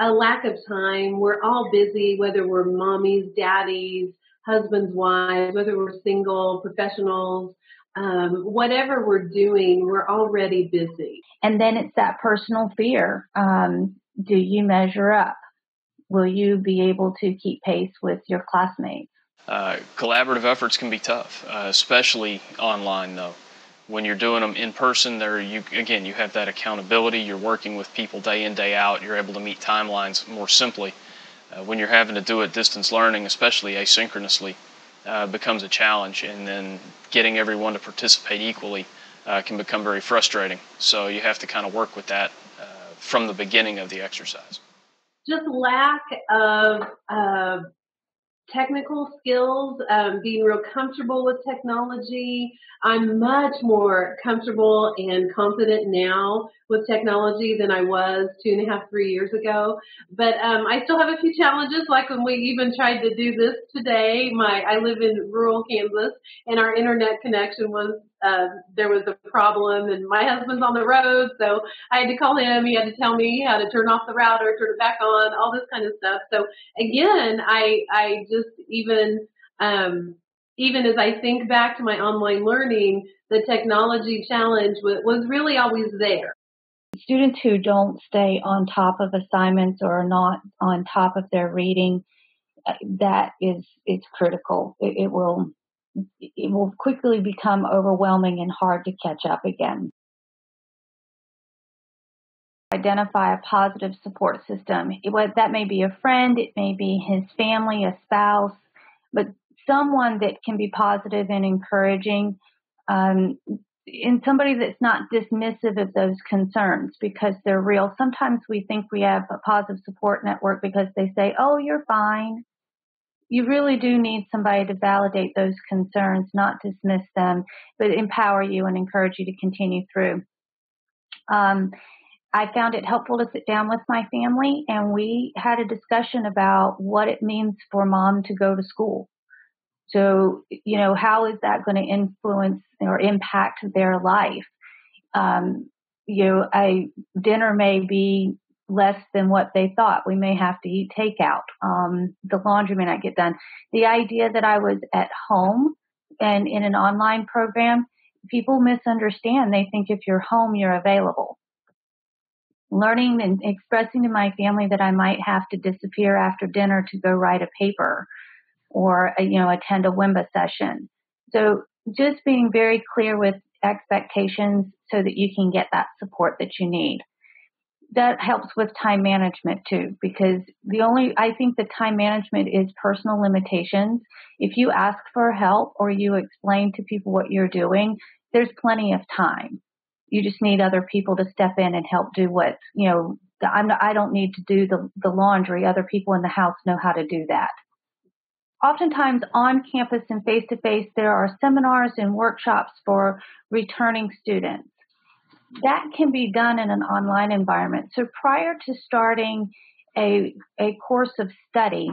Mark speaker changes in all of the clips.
Speaker 1: a lack of time. We're all busy, whether we're mommies, daddies, husbands, wives, whether we're single, professionals, whatever we're doing, we're already busy.
Speaker 2: And then it's that personal fear. Do you measure up? Will you be able to keep pace with your classmates?
Speaker 3: Collaborative efforts can be tough, especially online, though. When you're doing them in person, you have that accountability. You're working with people day in, day out. You're able to meet timelines more simply. When you're having to do it distance learning, especially asynchronously, becomes a challenge, and then getting everyone to participate equally can become very frustrating. So you have to kind of work with that from the beginning of the exercise.
Speaker 1: Just lack of technical skills, being real comfortable with technology. I'm much more comfortable and confident now with technology than I was 2.5, 3 years ago. But I still have a few challenges, like when we even tried to do this today. I live in rural Kansas, and our internet connection was there was a problem, and my husband's on the road, so I had to call him. He had to tell me how to turn off the router, turn it back on, all this kind of stuff. So again, I just even as I think back to my online learning, the technology challenge was really always there.
Speaker 2: Students who don't stay on top of assignments or are not on top of their reading, it's critical. It will quickly become overwhelming and hard to catch up again. Identify a positive support system. That may be a friend, it may be his family, a spouse, but someone that can be positive and encouraging, and somebody that's not dismissive of those concerns because they're real. Sometimes we think we have a positive support network because they say, oh, you're fine. You really do need somebody to validate those concerns, not dismiss them, but empower you and encourage you to continue through. I found it helpful to sit down with my family, and we had a discussion about what it means for mom to go to school. So, how is that going to influence or impact their life? Dinner may be less than what they thought. We may have to eat takeout. The laundry may not get done. The idea that I was at home and in an online program, people misunderstand. They think if you're home, you're available. Learning and expressing to my family that I might have to disappear after dinner to go write a paper or, attend a WIMBA session. So just being very clear with expectations so that you can get that support that you need. That helps with time management too, because I think the time management is personal limitations. If you ask for help or you explain to people what you're doing, there's plenty of time. You just need other people to step in and help do what, I don't need to do the laundry. Other people in the house know how to do that. Oftentimes on campus and face-to-face, there are seminars and workshops for returning students. That can be done in an online environment. So prior to starting a course of study,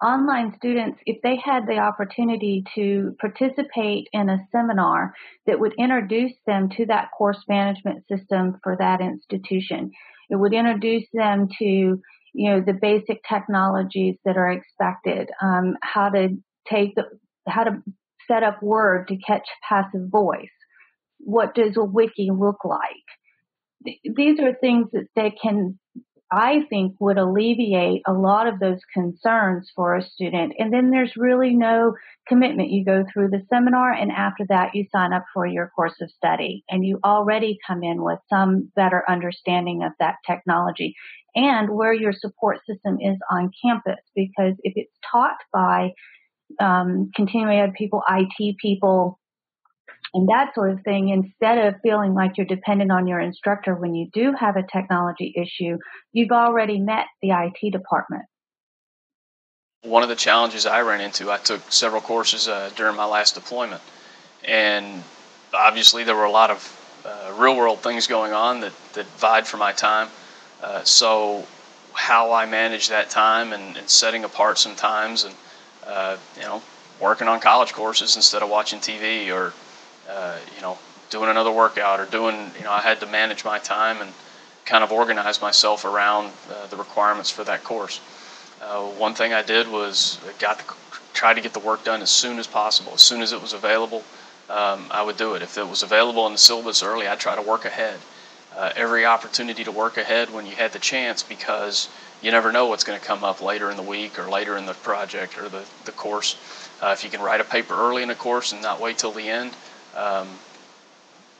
Speaker 2: online students, if they had the opportunity to participate in a seminar that would introduce them to that course management system for that institution, it would introduce them to the basic technologies that are expected, how to set up Word to catch passive voice. What does a wiki look like? These are things that I think would alleviate a lot of those concerns for a student. And then there's really no commitment. You go through the seminar, and after that, you sign up for your course of study. And you already come in with some better understanding of that technology and where your support system is on campus. Because if it's taught by continuing ed people, IT people, and that sort of thing, instead of feeling like you're dependent on your instructor when you do have a technology issue, you've already met the IT department.
Speaker 3: One of the challenges I ran into, I took several courses during my last deployment, and obviously there were a lot of real-world things going on that vied for my time. So how I manage that time and setting apart some times and working on college courses instead of watching TV or doing another workout or I had to manage my time, and kind of organize myself around the requirements for that course. One thing I did was try to get the work done as soon as possible. As soon as it was available, I would do it. If it was available in the syllabus early, I'd try to work ahead. Every opportunity to work ahead when you had the chance, because you never know what's going to come up later in the week or later in the project or the course. If you can write a paper early in a course and not wait till the end,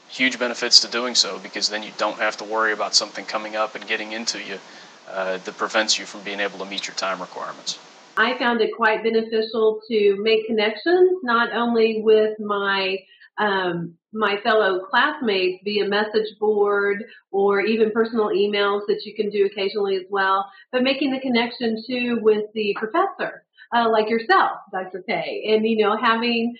Speaker 3: huge benefits to doing so, because then you don't have to worry about something coming up and getting into you that prevents you from being able to meet your time requirements.
Speaker 1: I found it quite beneficial to make connections, not only with my fellow classmates via message board or even personal emails that you can do occasionally as well, but making the connection too with the professor. Like yourself, Dr. K, and having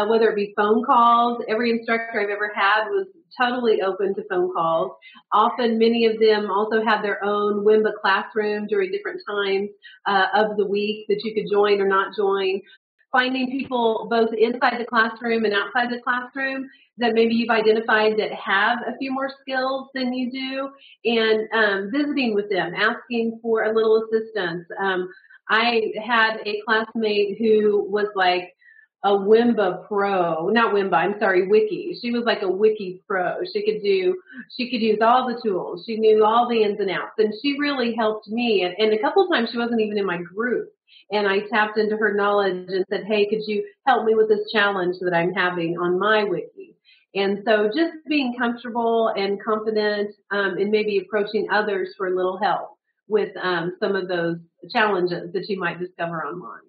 Speaker 1: whether it be phone calls. Every instructor I've ever had was totally open to phone calls. Often, many of them also have their own WIMBA classroom during different times of the week that you could join or not join. Finding people both inside the classroom and outside the classroom that maybe you've identified that have a few more skills than you do, and visiting with them, asking for a little assistance. I had a classmate who was like a WIMBA pro, not WIMBA, I'm sorry, Wiki. She was like a Wiki pro. She could use all the tools. She knew all the ins and outs, and she really helped me. And a couple of times she wasn't even in my group. And I tapped into her knowledge and said, hey, could you help me with this challenge that I'm having on my Wiki? And so just being comfortable and confident and maybe approaching others for a little help with some of those challenges that you might discover online.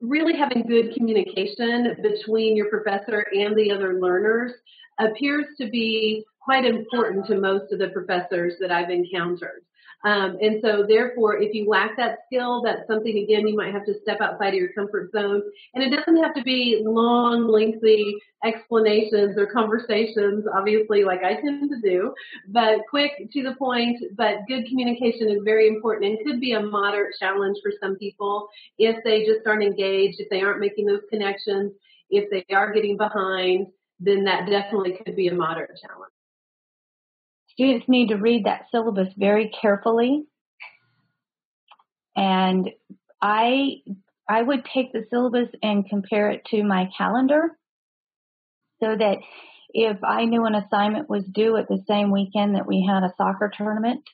Speaker 1: Really having good communication between your professor and the other learners appears to be quite important to most of the professors that I've encountered. And so therefore, if you lack that skill, that's something, again, you might have to step outside of your comfort zone. And it doesn't have to be long, lengthy explanations or conversations, obviously, like I tend to do, but quick, to the point. But good communication is very important and could be a moderate challenge for some people if they just aren't engaged, if they aren't making those connections, if they are getting behind, then that definitely could be a moderate challenge.
Speaker 2: Students need to read that syllabus very carefully. And I would take the syllabus and compare it to my calendar, so that if I knew an assignment was due at the same weekend that we had a soccer tournament,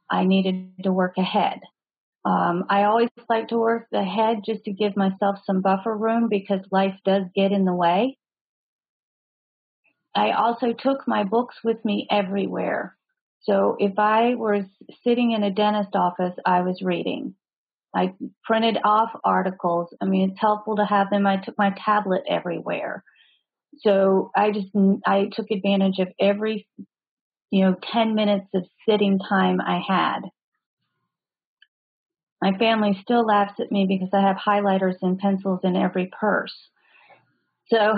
Speaker 2: I needed to work ahead. I always like to work ahead just to give myself some buffer room, because life does get in the way. I also took my books with me everywhere. So if I was sitting in a dentist office, I was reading. I printed off articles. I mean, it's helpful to have them. I took my tablet everywhere. So I took advantage of every, 10 minutes of sitting time I had. My family still laughs at me because I have highlighters and pencils in every purse. So,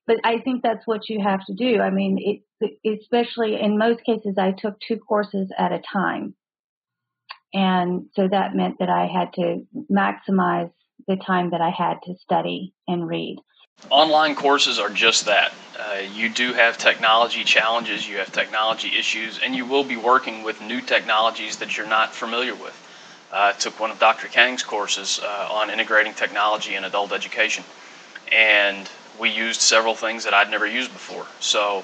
Speaker 2: but I think that's what you have to do. I mean, especially in most cases, I took 2 courses at a time. And so that meant that I had to maximize the time that I had to study and read.
Speaker 3: Online courses are just that. You do have technology challenges, you have technology issues, and you will be working with new technologies that you're not familiar with. I took one of Dr. Kang's courses on integrating technology in adult education, and we used several things that I'd never used before. So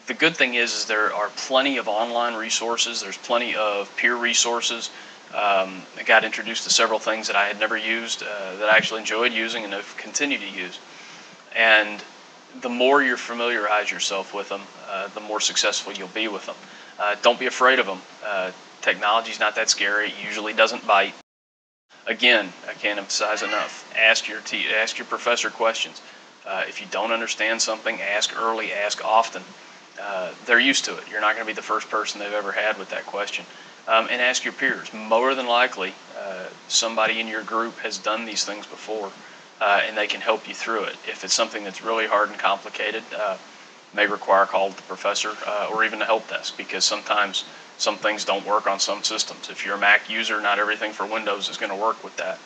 Speaker 3: the good thing is there are plenty of online resources, there's plenty of peer resources. I got introduced to several things that I had never used that I actually enjoyed using and have continued to use. And the more you familiarize yourself with them, the more successful you'll be with them. Don't be afraid of them. Technology's not that scary. It usually doesn't bite. Again, I can't emphasize enough. Ask your professor questions. If you don't understand something, ask early, ask often. They're used to it. You're not going to be the first person they've ever had with that question. And ask your peers. More than likely, somebody in your group has done these things before, and they can help you through it. If it's something that's really hard and complicated, may require a call to the professor or even a help desk, because sometimes some things don't work on some systems. If you're a Mac user, not everything for Windows is going to work with that.